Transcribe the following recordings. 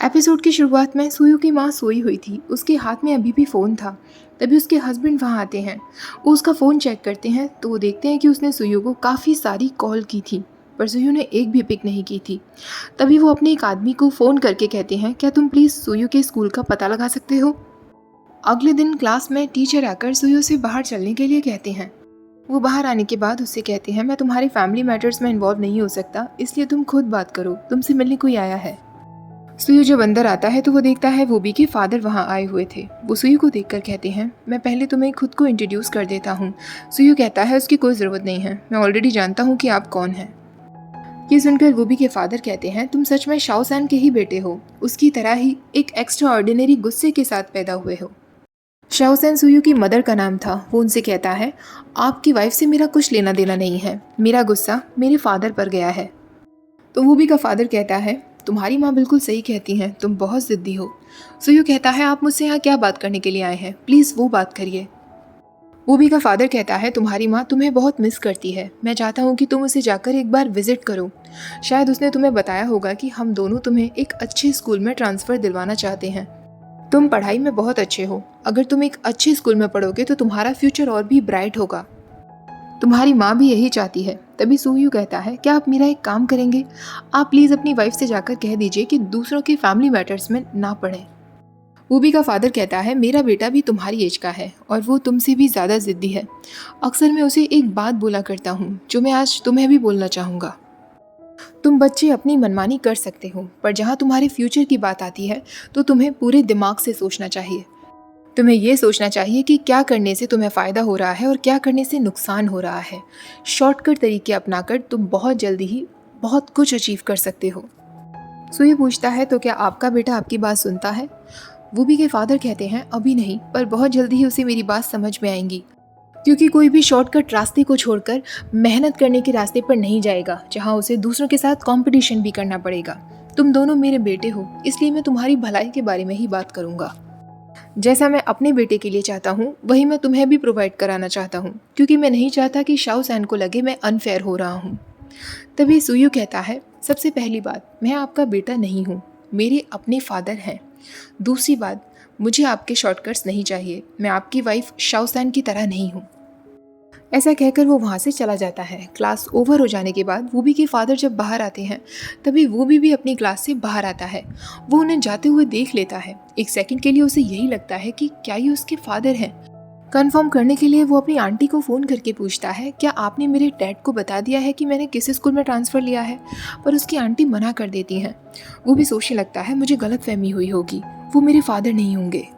Episode की शुरुआत में सुयू की माँ सोई हुई थी। उसके हाथ में अभी भी फ़ोन था। तभी उसके हस्बैंड वहाँ आते हैं। वो उसका फ़ोन चेक करते हैं तो वो देखते हैं कि उसने सुयू को काफ़ी सारी कॉल की थी, पर सुयू ने एक भी पिक नहीं की थी। तभी वो अपने एक आदमी को फ़ोन करके कहते हैं, क्या तुम प्लीज़ सुयू के स्कूल का पता लगा सकते हो। अगले दिन क्लास में टीचर आकर सुयू से बाहर चलने के लिए कहते हैं। वो बाहर आने के बाद उससे कहते हैं, मैं तुम्हारे फैमिली मैटर्स में इन्वॉल्व नहीं हो सकता, इसलिए तुम खुद बात करो, तुमसे मिलने कोई आया है। सुयू जब अंदर आता है तो वो देखता है वूबी के फादर वहाँ आए हुए थे। वो सुयू को देखकर कहते हैं, मैं पहले तुम्हें खुद को इंट्रोड्यूस कर देता हूँ। सुयू कहता है, उसकी कोई ज़रूरत नहीं है, मैं ऑलरेडी जानता हूँ कि आप कौन हैं। ये सुनकर वूबी के फादर कहते हैं, तुम सच में शाओ सैन के ही बेटे हो, उसकी तरह ही एक एक्स्ट्रा ऑर्डिनरी गुस्से के साथ पैदा हुए हो। शाओ सैन सुयू की मदर का नाम था। वो उनसे कहता है, आपकी वाइफ से मेरा कुछ लेना देना नहीं है, मेरा गुस्सा मेरे फादर पर गया है। तो वूबी का फादर कहता है, तुम्हारी माँ बिल्कुल सही कहती हैं, तुम बहुत ज़िद्दी हो। सुयू कहता है, आप मुझसे यहाँ क्या बात करने के लिए आए हैं, प्लीज़ वो बात करिए। वूबी का फादर कहता है, तुम्हारी माँ तुम्हें बहुत मिस करती है, मैं चाहता हूँ कि तुम उसे जाकर एक बार विजिट करो। शायद उसने तुम्हें बताया होगा कि हम दोनों तुम्हें एक अच्छे स्कूल में ट्रांसफ़र दिलवाना चाहते हैं। तुम पढ़ाई में बहुत अच्छे हो, अगर तुम एक अच्छे स्कूल में पढ़ोगे तो तुम्हारा फ्यूचर और भी ब्राइट होगा। तुम्हारी माँ भी यही चाहती है। तभी सुयू कहता है, क्या आप मेरा एक काम करेंगे, आप प्लीज़ अपनी वाइफ से जाकर कह दीजिए कि दूसरों के फैमिली मैटर्स में ना पड़ें। वूबी का फादर कहता है, मेरा बेटा भी तुम्हारी एज का है और वो तुमसे भी ज़्यादा ज़िद्दी है। अक्सर मैं उसे एक बात बोला करता हूँ जो मैं आज तुम्हें भी बोलना चाहूँगा। तुम बच्चे अपनी मनमानी कर सकते हो, पर जहाँ तुम्हारे फ्यूचर की बात आती है तो तुम्हें पूरे दिमाग से सोचना चाहिए। तुम्हें ये सोचना चाहिए कि क्या करने से तुम्हें फ़ायदा हो रहा है और क्या करने से नुकसान हो रहा है। शॉर्टकट तरीके अपनाकर तुम बहुत जल्दी ही बहुत कुछ अचीव कर सकते हो। सुई पूछता है, तो क्या आपका बेटा आपकी बात सुनता है। वूबी के फादर कहते हैं, अभी नहीं, पर बहुत जल्दी ही उसे मेरी बात समझ में आएंगी, क्योंकि कोई भी शॉर्टकट रास्ते को छोड़कर मेहनत करने के रास्ते पर नहीं जाएगा, जहाँ उसे दूसरों के साथ कॉम्पिटिशन भी करना पड़ेगा। तुम दोनों मेरे बेटे हो, इसलिए मैं तुम्हारी भलाई के बारे में ही बात करूँगा। जैसा मैं अपने बेटे के लिए चाहता हूँ वही मैं तुम्हें भी प्रोवाइड कराना चाहता हूँ, क्योंकि मैं नहीं चाहता कि शाओ सैन को लगे मैं अनफेयर हो रहा हूँ। तभी सुयू कहता है, सबसे पहली बात, मैं आपका बेटा नहीं हूँ, मेरे अपने फादर हैं। दूसरी बात, मुझे आपके शॉर्टकट्स नहीं चाहिए, मैं आपकी वाइफ शाओ सैन की तरह नहीं हूँ। ऐसा कहकर वो वहाँ से चला जाता है। क्लास ओवर हो जाने के बाद वूबी के फादर जब बाहर आते हैं तभी वूबी भी अपनी क्लास से बाहर आता है। वो उन्हें जाते हुए देख लेता है। एक सेकंड के लिए उसे यही लगता है कि क्या ये उसके फादर हैं। कंफर्म करने के लिए वो अपनी आंटी को फ़ोन करके पूछता है, क्या आपने मेरे डैड को बता दिया है कि मैंने किस स्कूल में ट्रांसफ़र लिया है। पर उसकी आंटी मना कर देती हैं। वो भी सोचने लगता है, मुझे गलतफहमी हुई होगी, वो मेरे फादर नहीं होंगे।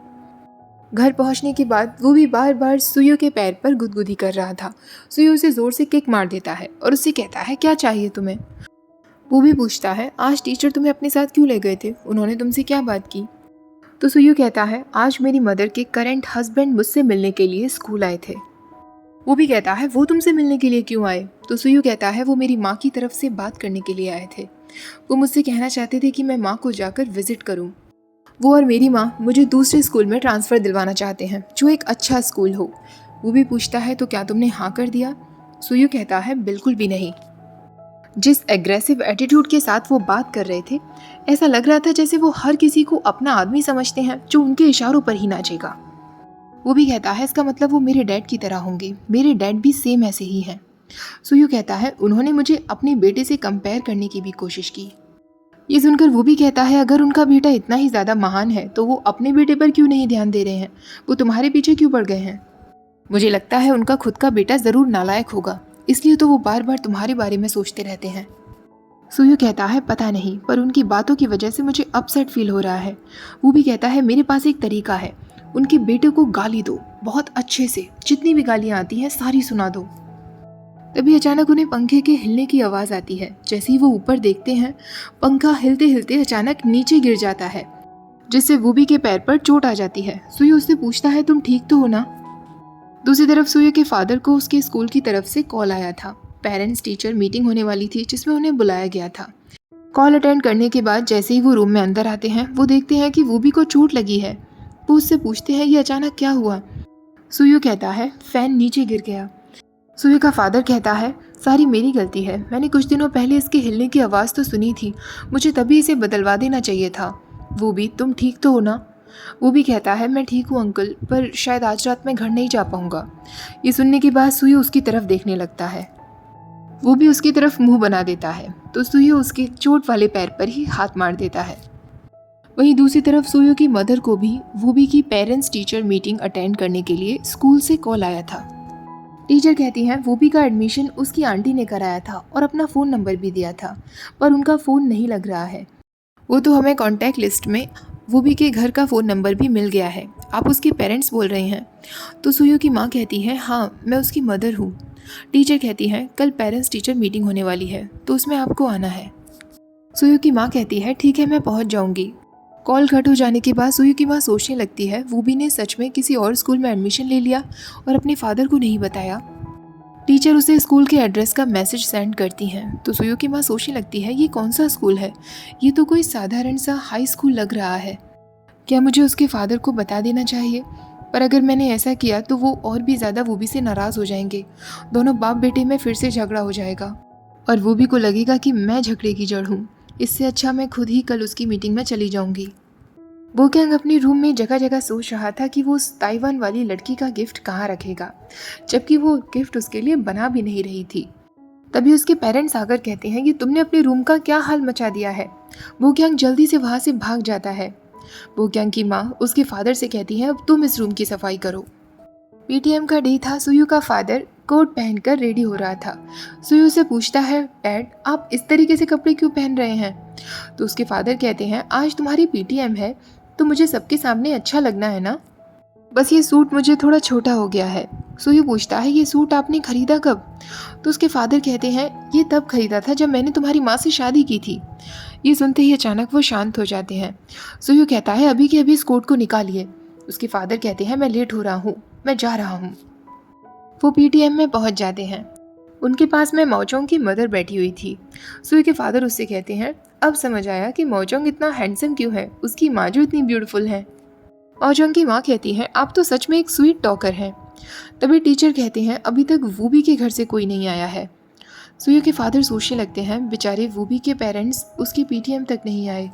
घर पहुंचने के बाद वो भी बार बार सुयू के पैर पर गुदगुदी कर रहा था। सुयू उसे जोर से किक मार देता है और उससे कहता है, क्या चाहिए तुम्हें। वो भी पूछता है, आज टीचर तुम्हें अपने साथ क्यों ले गए थे, उन्होंने तुमसे क्या बात की। तो सुयू कहता है, आज मेरी मदर के करंट हस्बैंड मुझसे मिलने के लिए स्कूल आए थे। वो भी कहता है, वो तुमसे मिलने के लिए क्यों आए। तो सुयू कहता है, वो मेरी माँ की तरफ से बात करने के लिए आए थे। वो मुझसे कहना चाहते थे कि मैं माँ को जाकर विजिट करूँ। वो और मेरी माँ मुझे दूसरे स्कूल में ट्रांसफ़र दिलवाना चाहते हैं, जो एक अच्छा स्कूल हो। वो भी पूछता है, तो क्या तुमने हाँ कर दिया। सुयू कहता है, बिल्कुल भी नहीं। जिस एग्रेसिव एटीट्यूड के साथ वो बात कर रहे थे, ऐसा लग रहा था जैसे वो हर किसी को अपना आदमी समझते हैं जो उनके इशारों पर ही नाचेगा। वो भी कहता है, इसका मतलब वो मेरे डैड की तरह होंगे, मेरे डैड भी सेम ऐसे ही हैं। सुयू कहता है, उन्होंने मुझे अपने बेटे से कंपेयर करने की भी कोशिश की। ये सुनकर वो भी कहता है, अगर उनका बेटा इतना ही ज़्यादा महान है तो वो अपने बेटे पर क्यों नहीं ध्यान दे रहे हैं, वो तुम्हारे पीछे क्यों पड़ गए हैं। मुझे लगता है उनका खुद का बेटा ज़रूर नालायक होगा, इसलिए तो वो बार बार तुम्हारे बारे में सोचते रहते हैं। सुयू कहता है, पता नहीं, पर उनकी बातों की वजह से मुझे अपसेट फील हो रहा है। वो भी कहता है, मेरे पास एक तरीका है, उनके बेटे को गाली दो, बहुत अच्छे से, जितनी भी गालियाँ आती हैं सारी सुना दो। तभी अचानक उन्हें पंखे के हिलने की आवाज़ आती है। जैसे ही वो ऊपर देखते हैं, पंखा हिलते हिलते अचानक नीचे गिर जाता है, जिससे वूबी के पैर पर चोट आ जाती है। सुयू उससे पूछता है, तुम ठीक तो हो ना। दूसरी तरफ सुयू के फादर को उसके स्कूल की तरफ से कॉल आया था। पेरेंट्स टीचर मीटिंग होने वाली थी जिसमें उन्हें बुलाया गया था। कॉल अटेंड करने के बाद जैसे ही वो रूम में अंदर आते हैं, वो देखते हैं कि वूबी को चोट लगी है। वो उससे पूछते हैं, ये अचानक क्या हुआ। सुयू कहता है, फैन नीचे गिर गया। सुयू का फादर कहता है, सारी मेरी गलती है, मैंने कुछ दिनों पहले इसके हिलने की आवाज़ तो सुनी थी, मुझे तभी इसे बदलवा देना चाहिए था। वो भी, तुम ठीक तो हो ना? वो भी कहता है मैं ठीक हूँ अंकल, पर शायद आज रात मैं घर नहीं जा पाऊँगा। ये सुनने के बाद सुयो उसकी तरफ देखने लगता है। वो भी उसकी तरफ मुंह बना देता है तो सुयो उसके चोट वाले पैर पर ही हाथ मार देता है। वहीं दूसरी तरफ सुयो की मदर को भी वूबी की पेरेंट्स टीचर मीटिंग अटेंड करने के लिए स्कूल से कॉल आया था। टीचर कहती हैं वूबी का एडमिशन उसकी आंटी ने कराया था और अपना फ़ोन नंबर भी दिया था, पर उनका फ़ोन नहीं लग रहा है। वो तो हमें कॉन्टैक्ट लिस्ट में वूबी के घर का फ़ोन नंबर भी मिल गया है। आप उसके पेरेंट्स बोल रहे हैं? तो सुयो की माँ कहती है हाँ, मैं उसकी मदर हूँ। टीचर कहती हैं कल पेरेंट्स टीचर मीटिंग होने वाली है तो उसमें आपको आना है। सुयो की माँ कहती है ठीक है, मैं पहुँच जाऊँगी। कॉल कट हो जाने के बाद सुयो की माँ सोचने लगती है वूबी ने सच में किसी और स्कूल में एडमिशन ले लिया और अपने फादर को नहीं बताया। टीचर उसे स्कूल के एड्रेस का मैसेज सेंड करती हैं तो सुयो की माँ सोचने लगती है ये कौन सा स्कूल है, ये तो कोई साधारण सा हाई स्कूल लग रहा है। क्या मुझे उसके फादर को बता देना चाहिए? पर अगर मैंने ऐसा किया तो वो और भी ज़्यादा वूबी से नाराज़ हो जाएंगे। दोनों बाप बेटे में फिर से झगड़ा हो जाएगा और वूबी को लगेगा कि मैं झगड़े की जड़ हूँ। इससे अच्छा मैं खुद ही कल उसकी मीटिंग में चली जाऊँगी। बोक्यांग अपने रूम में जगह जगह सोच रहा था कि वो उस ताइवान वाली लड़की का गिफ्ट कहाँ रखेगा, जबकि वो गिफ्ट उसके लिए बना भी नहीं रही थी। तभी उसके पेरेंट्स आकर कहते हैं कि तुमने अपने रूम का क्या हाल मचा दिया है। बोक्यांग जल्दी से वहाँ से भाग जाता है। बोक्यांग की माँ उसके फादर से कहती है अब तुम इस रूम की सफाई करो। पीटीएम का डे था। सुयू का फादर कोट पहनकर रेडी हो रहा था। सुयू से पूछता है डैड आप इस तरीके से कपड़े क्यों पहन रहे हैं? तो उसके फादर कहते हैं आज तुम्हारी पीटीएम है तो मुझे सबके सामने अच्छा लगना है ना, बस ये सूट मुझे थोड़ा छोटा हो गया है। सुयू पूछता है ये सूट आपने खरीदा कब? तो उसके फादर कहते हैं ये तब खरीदा था जब मैंने तुम्हारी माँ से शादी की थी। ये सुनते ही अचानक वो शांत हो जाते हैं। सुयू कहता है अभी के अभी इस कोट को निकालिए। उसके फादर कहते हैं मैं लेट हो रहा हूँ, मैं जा रहा हूँ। वो पीटीएम में पहुँच जाते हैं। उनके पास में मौचोंग की मदर बैठी हुई थी। सुयू के फादर उससे कहते हैं अब समझ आया कि मौचोंग इतना हैंडसम क्यों है, उसकी माँ जो इतनी ब्यूटीफुल है। मौचोंग की माँ कहती है आप तो सच में एक स्वीट टॉकर हैं। तभी टीचर कहते हैं अभी तक वूबी के घर से कोई नहीं आया है। सुयू के फादर सोचने लगते हैं बेचारे वूबी के पेरेंट्स उसकी पीटीएम तक नहीं आए।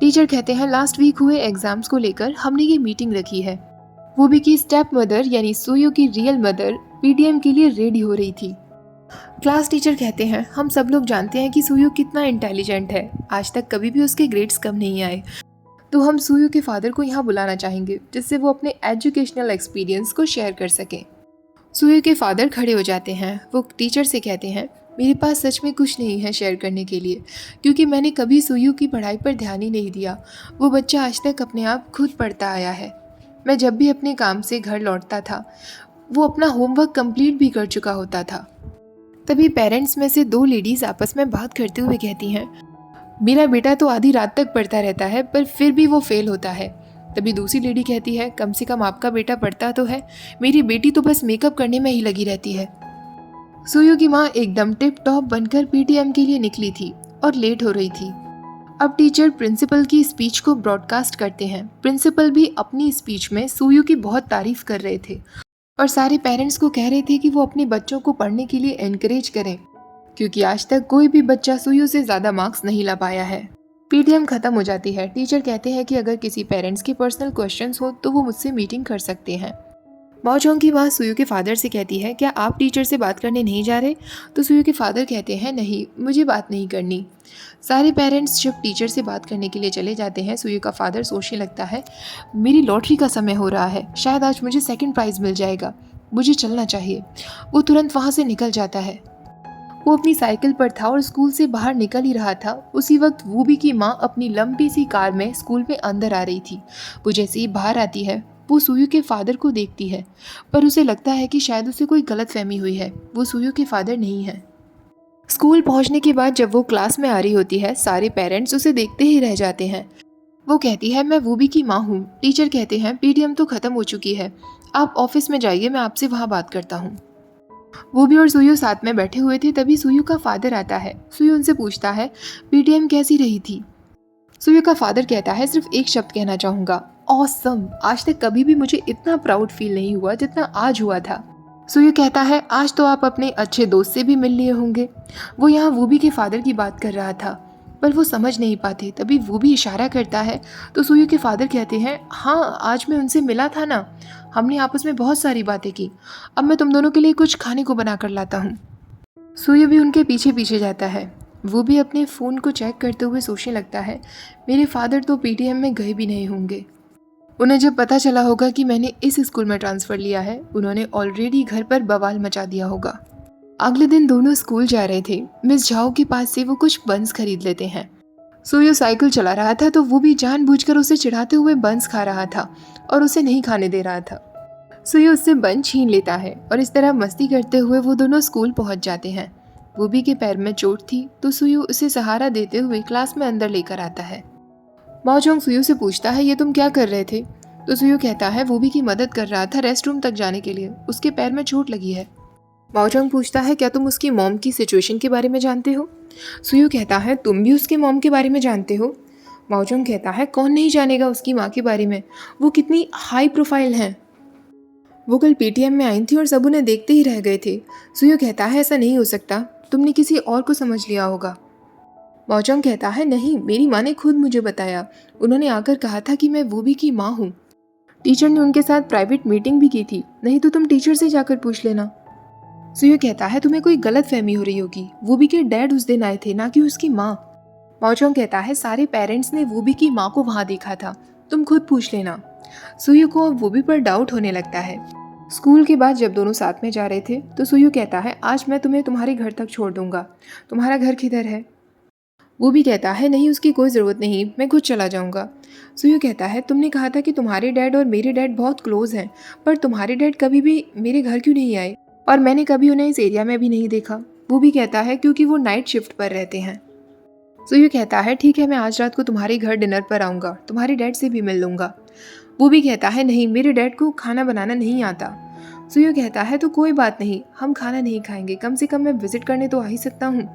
टीचर कहते हैं लास्ट वीक हुए एग्जाम्स को लेकर हमने ये मीटिंग रखी है। वूबी की स्टेप मदर यानी सुयू की रियल मदर पीटीएम के लिए रेडी हो रही थी। क्लास टीचर कहते हैं हम सब लोग जानते हैं कि सुयू कितना इंटेलिजेंट है, आज तक कभी भी उसके ग्रेड्स कम नहीं आए, तो हम सुयू के फादर को यहाँ बुलाना चाहेंगे जिससे वो अपने एजुकेशनल एक्सपीरियंस को शेयर कर सकें। सुयू के फादर खड़े हो जाते हैं। वो टीचर से कहते हैं मेरे पास सच में कुछ नहीं है शेयर करने के लिए, क्योंकि मैंने कभी सुयू की पढ़ाई पर ध्यान ही नहीं दिया। वो बच्चा आज तक अपने आप खुद पढ़ता आया है। मैं जब भी अपने काम से घर लौटता था वो अपना होमवर्क कंप्लीट भी कर चुका होता था। तभी पेरेंट्स में से दो लेडीज़ आपस में बात करते हुए कहती हैं मेरा बेटा तो आधी रात तक पढ़ता रहता है पर फिर भी वो फेल होता है। तभी दूसरी लेडी कहती है कम से कम आपका बेटा पढ़ता तो है, मेरी बेटी तो बस मेकअप करने में ही लगी रहती है। सुयू की माँ एकदम टिप टॉप बनकर पीटीएम के लिए निकली थी और लेट हो रही थी। अब टीचर प्रिंसिपल की स्पीच को ब्रॉडकास्ट करते हैं। प्रिंसिपल भी अपनी स्पीच में सुयू की बहुत तारीफ कर रहे थे और सारे पेरेंट्स को कह रहे थे कि वो अपने बच्चों को पढ़ने के लिए एनकरेज करें, क्योंकि आज तक कोई भी बच्चा सुयू से ज़्यादा मार्क्स नहीं ला पाया है। पीटीएम खत्म हो जाती है। टीचर कहते हैं कि अगर किसी पेरेंट्स के पर्सनल क्वेश्चंस हो तो वो मुझसे मीटिंग कर सकते हैं। मौचोंग की माँ सुयू के फादर से कहती है क्या आप टीचर से बात करने नहीं जा रहे? तो सुयू के फादर कहते हैं नहीं, मुझे बात नहीं करनी। सारे पेरेंट्स जब टीचर से बात करने के लिए चले जाते हैं सुयू का फादर सोचने लगता है मेरी लॉटरी का समय हो रहा है, शायद आज मुझे सेकंड प्राइज़ मिल जाएगा, मुझे चलना चाहिए। वो तुरंत वहाँ से निकल जाता है। वो अपनी साइकिल पर था और स्कूल से बाहर निकल ही रहा था। उसी वक्त वूबी की माँ अपनी लंबी सी कार में स्कूल में अंदर आ रही थी। वो जैसे ही बाहर आती है वो सुयू के फादर को देखती है, पर उसे लगता है कि शायद उसे कोई गलतफहमी हुई है, वो सुयू के फादर नहीं है। स्कूल पहुंचने के बाद जब वो क्लास में आ रही होती है सारे पेरेंट्स उसे देखते ही रह जाते हैं। वो कहती है मैं वूबी की माँ हूँ। टीचर कहते हैं पीटीएम तो ख़त्म हो चुकी है, आप ऑफिस में जाइए, मैं आपसे वहाँ बात करता हूँ। वूबी और सुयू साथ में बैठे हुए थे। तभी सुयू का फादर आता है। सुयू उनसे पूछता है पीटीएम कैसी रही थी? सुयू का फादर कहता है सिर्फ एक शब्द कहना चाहूँगा, ऑसम। आज तक कभी भी मुझे इतना प्राउड फील नहीं हुआ जितना आज हुआ था। सुयू कहता है आज तो आप अपने अच्छे दोस्त से भी मिल लिए होंगे। वो यहाँ वूबी के फादर की बात कर रहा था। पर वो समझ नहीं पाते। तभी वो भी इशारा करता है तो सुयू के फादर कहते हैं, हाँ आज मैं उनसे मिला था ना, हमने आपस में बहुत सारी बातें की। अब मैं तुम दोनों के लिए कुछ खाने को बना कर लाता हूँ। सुयू भी उनके पीछे पीछे जाता है। वो भी अपने फ़ोन को चेक करते हुए सोचने लगता है, मेरे फादर तो पीटीएम में गए भी नहीं होंगे। उन्हें जब पता चला होगा कि मैंने इस स्कूल में ट्रांसफ़र लिया है, उन्होंने ऑलरेडी घर पर बवाल मचा दिया होगा। अगले दिन दोनों स्कूल जा रहे थे। मिस झाओ के पास से वो कुछ बंस खरीद लेते हैं। सुयू साइकिल चला रहा था तो वो भी जानबूझकर उसे चिढ़ाते हुए बंस खा रहा था और उसे नहीं खाने दे रहा था। सुयू उससे बंस छीन लेता है और इस तरह मस्ती करते हुए वो दोनों स्कूल पहुंच जाते हैं। वूबी के पैर में चोट थी तो सुयू उसे सहारा देते हुए क्लास में अंदर लेकर आता है। माओजोंग सुयू से पूछता है, ये तुम क्या कर रहे थे? तो सुयू कहता है, वूबी की मदद कर रहा था रेस्ट रूम तक जाने के लिए, उसके पैर में चोट लगी है। माओजोंग पूछता है, क्या तुम उसकी मॉम की सिचुएशन के बारे में जानते हो? सुयू कहता है, तुम भी उसके मॉम के बारे में जानते हो? माओजोंग कहता है, कौन नहीं जानेगा उसकी माँ के बारे में, वो कितनी हाई प्रोफाइल हैं। वो कल पीटीएम में आई थी और सब उन्हें देखते ही रह गए थे। सुयू कहता है, ऐसा नहीं हो सकता, तुमने किसी और को समझ लिया होगा। माओजोंग कहता है, नहीं, मेरी माँ ने खुद मुझे बताया, उन्होंने आकर कहा था कि मैं वूबी की माँ हूँ। टीचर ने उनके साथ प्राइवेट मीटिंग भी की थी, नहीं तो तुम टीचर से जाकर पूछ लेना। सुयू कहता है, तुम्हें कोई गलत फहमी हो रही होगी, वूबी के डैड उस दिन आए थे, ना कि उसकी माँ। माओजोंग कहता है, सारे पेरेंट्स ने वूबी की माँ को वहाँ देखा था, तुम खुद पूछ लेना। सुयू को अब वूबी पर डाउट होने लगता है। स्कूल के बाद जब दोनों साथ में जा रहे थे तो सुयू कहता है, आज मैं तुम्हें तुम्हारे घर तक छोड़ दूंगा, तुम्हारा घर किधर है? वो भी कहता है, नहीं उसकी कोई ज़रूरत नहीं, मैं खुद चला जाऊंगा। सुयू कहता है, तुमने कहा था कि तुम्हारे डैड और मेरे डैड बहुत क्लोज हैं, पर तुम्हारे डैड कभी भी मेरे घर क्यों नहीं आए और मैंने कभी उन्हें इस एरिया में भी नहीं देखा? वो भी कहता है, क्योंकि वो नाइट शिफ्ट पर रहते हैं। सुयू कहता है, ठीक है, मैं आज रात को तुम्हारे घर डिनर पर आऊँगा, तुम्हारे डैड से भी मिल लूँगा। वो भी कहता है, नहीं, मेरे डैड को खाना बनाना नहीं आता। सुयू कहता है, तो कोई बात नहीं, हम खाना नहीं खाएंगे, कम से कम मैं विजिट करने तो आ ही सकता हूँ।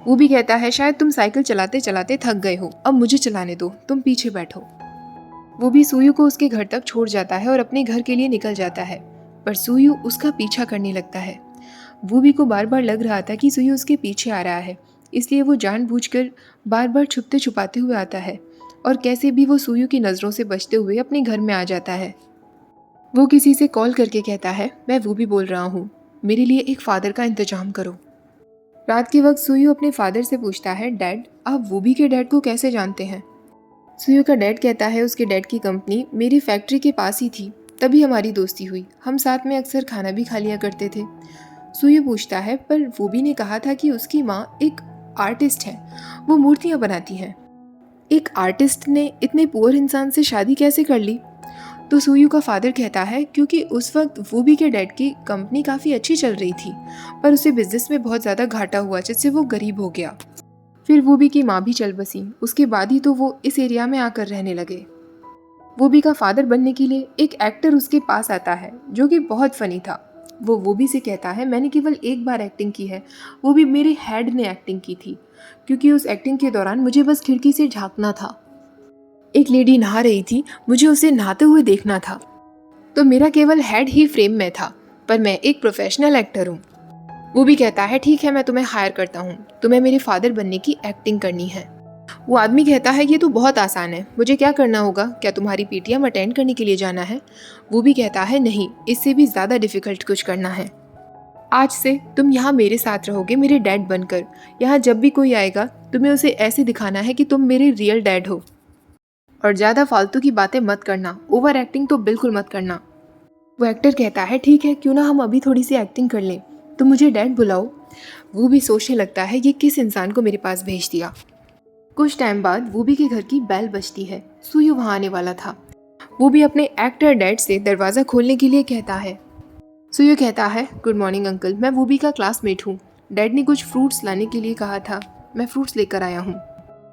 वो भी कहता है, शायद तुम साइकिल चलाते चलाते थक गए हो, अब मुझे चलाने दो, तुम पीछे बैठो। वो भी सुयू को उसके घर तक छोड़ जाता है और अपने घर के लिए निकल जाता है, पर सुयू उसका पीछा करने लगता है। वो भी को बार बार लग रहा था कि सुयू उसके पीछे आ रहा है, इसलिए वो जानबूझकर बार बार छुपते छुपाते हुए आता है और कैसे भी वो सुयू की नज़रों से बचते हुए अपने घर में आ जाता है। वो किसी से कॉल करके कहता है, मैं वो भी बोल रहा हूँ, मेरे लिए एक फ़ादर का इंतजाम करो। रात के वक्त सुयू अपने फादर से पूछता है, डैड, आप वूबी के डैड को कैसे जानते हैं? सुयू का डैड कहता है, उसके डैड की कंपनी मेरी फैक्ट्री के पास ही थी, तभी हमारी दोस्ती हुई, हम साथ में अक्सर खाना भी खा लिया करते थे। सुयू पूछता है, पर वूबी ने कहा था कि उसकी माँ एक आर्टिस्ट है, वो मूर्तियाँ बनाती हैं। एक आर्टिस्ट ने इतने पुअर इंसान से शादी कैसे कर ली? तो सुयू का फादर कहता है, क्योंकि उस वक्त वूबी के डैड की कंपनी काफ़ी अच्छी चल रही थी, पर उसे बिजनेस में बहुत ज़्यादा घाटा हुआ जिससे वो गरीब हो गया। फिर वूबी की माँ भी चल बसी, उसके बाद ही तो वो इस एरिया में आकर रहने लगे। वूबी का फादर बनने के लिए एक एक्टर उसके पास आता है जो कि बहुत फ़नी था। वो वूबी से कहता है, मैंने केवल एक बार एक्टिंग की है, वो भी मेरे हेड ने एक्टिंग की थी, क्योंकि उस एक्टिंग के दौरान मुझे बस खिड़की से झांकना था। एक लेडी नहा रही थी, मुझे उसे नहाते हुए देखना था, तो मेरा केवल हेड ही फ्रेम में था, पर मैं एक प्रोफेशनल एक्टर हूँ। वो भी कहता है, ठीक है, मैं तुम्हें हायर करता हूँ, तुम्हें मेरे फादर बनने की एक्टिंग करनी है। वो आदमी कहता है, ये तो बहुत आसान है, मुझे क्या करना होगा, क्या तुम्हारी पीटीएम अटेंड करने के लिए जाना है? वो भी कहता है, नहीं, इससे भी ज़्यादा डिफ़िकल्ट कुछ करना है। आज से तुम यहाँ मेरे साथ रहोगे, मेरे डैड बनकर। यहाँ जब भी कोई आएगा तुम्हें उसे ऐसे दिखाना है कि तुम मेरे रियल डैड हो, और ज़्यादा फालतू की बातें मत करना, ओवर एक्टिंग तो बिल्कुल मत करना। वो एक्टर कहता है, ठीक है, क्यों ना हम अभी थोड़ी सी एक्टिंग कर लें, तुम मुझे डैड बुलाओ। वो भी सोचने लगता है, ये किस इंसान को मेरे पास भेज दिया। कुछ टाइम बाद वूबी के घर की बेल बजती है। सुयू वहाँ आने वाला था। वो भी अपने एक्टर डैड से दरवाज़ा खोलने के लिए कहता है। सुयू कहता है, गुड मॉर्निंग अंकल, मैं वूबी का क्लासमेट हूँ, डैड ने कुछ फ्रूट्स लाने के लिए कहा था, मैं फ्रूट्स लेकर आया हूँ।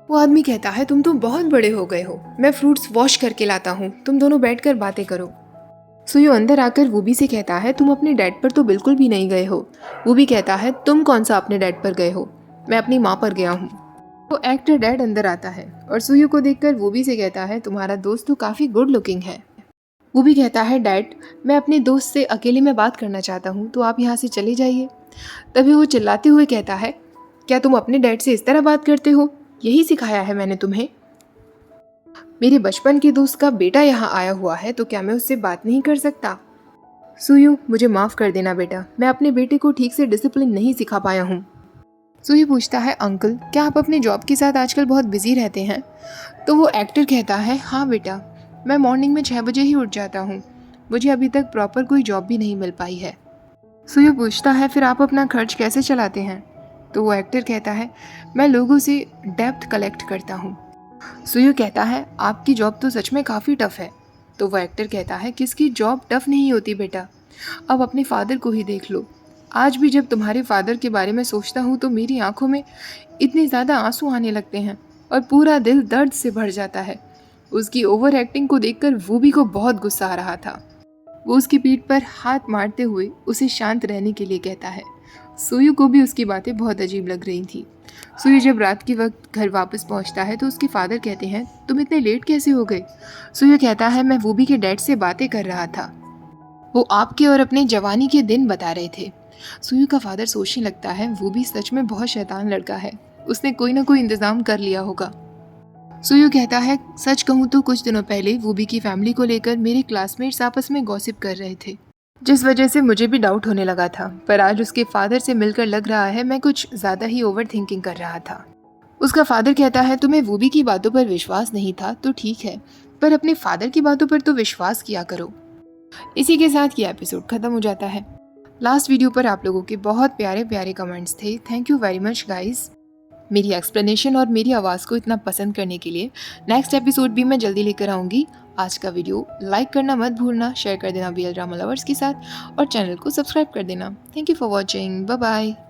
वो आदमी कहता है, तुम तो बहुत बड़े हो गए हो, मैं फ्रूट्स वॉश करके लाता हूँ, तुम दोनों बैठकर बातें करो। सुयू अंदर आकर वूबी से कहता है, तुम अपने डैड पर तो बिल्कुल भी नहीं गए हो। वो भी कहता है, तुम कौन सा अपने डैड पर गए हो, मैं अपनी माँ पर गया हूँ। वो एक्टर डैड अंदर आता है और सुयू को देखकर वूबी से कहता है, तुम्हारा दोस्त तो काफ़ी गुड लुकिंग है। वो भी कहता है, डैड, मैं अपने दोस्त से अकेले में बात करना चाहता हूँ, तो आप यहाँ से चले जाइए। तभी वो चिल्लाते हुए कहता है, क्या तुम अपने डैड से इस तरह बात करते हो? यही सिखाया है मैंने तुम्हें? मेरे बचपन के दोस्त का बेटा यहाँ आया हुआ है तो क्या मैं उससे बात नहीं कर सकता? सुयू, मुझे माफ़ कर देना बेटा, मैं अपने बेटे को ठीक से डिसिप्लिन नहीं सिखा पाया हूँ। सुयू पूछता है, अंकल क्या आप अपने जॉब के साथ आजकल बहुत बिजी रहते हैं? तो वो एक्टर कहता है, हाँ बेटा, मैं मॉर्निंग में 6 बजे ही उठ जाता हूँ। मुझे अभी तक प्रॉपर कोई जॉब भी नहीं मिल पाई है। सुयू पूछता है, फिर आप अपना खर्च कैसे चलाते हैं? तो वो एक्टर कहता है, मैं लोगों से डेप्थ कलेक्ट करता हूँ। सुयू कहता है, आपकी जॉब तो सच में काफ़ी टफ है। तो वो एक्टर कहता है, किसकी जॉब टफ नहीं होती बेटा, अब अपने फादर को ही देख लो। आज भी जब तुम्हारे फादर के बारे में सोचता हूँ तो मेरी आंखों में इतने ज़्यादा आंसू आने लगते हैं और पूरा दिल दर्द से भर जाता है। उसकी ओवर एक्टिंग को देखकर वूबी को बहुत गुस्सा आ रहा था। वो उसकी पीठ पर हाथ मारते हुए उसे शांत रहने के लिए कहता है। सुयू को भी उसकी बातें बहुत अजीब लग रही थी। सुयू जब रात के वक्त घर वापस पहुंचता है तो उसके फादर कहते हैं, तुम इतने लेट कैसे हो गए? सुयू कहता है, मैं वूबी के डैड से बातें कर रहा था, वो आपके और अपने जवानी के दिन बता रहे थे। सुयू का फादर सोचने लगता है, वो भी सच में बहुत शैतान लड़का है, उसने कोई ना कोई इंतजाम कर लिया होगा। सुयू कहता है, सच कहूँ तो कुछ दिनों पहले वूबी की फैमिली को लेकर मेरे क्लासमेट्स आपस में गॉसिप कर रहे थे, जिस वजह से मुझे भी डाउट होने लगा था। पर आज उसके फादर से मिलकर लग रहा है मैं कुछ ज़्यादा ही ओवर थिंकिंग कर रहा था। उसका फादर कहता है, तुम्हें वूबी की बातों पर विश्वास नहीं था तो ठीक है, पर अपने फादर की बातों पर तो विश्वास किया करो। इसी के साथ ये एपिसोड ख़त्म हो जाता है। लास्ट वीडियो पर आप लोगों के बहुत प्यारे प्यारे कमेंट्स थे। Thank you very much guys, मेरी एक्सप्लेनेशन और मेरी आवाज़ को इतना पसंद करने के लिए। नेक्स्ट एपिसोड भी मैं जल्दी लेकर आऊँगी। आज का वीडियो लाइक करना मत भूलना, शेयर कर देना BL ड्रामा लवर्स के साथ और चैनल को सब्सक्राइब कर देना। Thank you for watching, bye bye.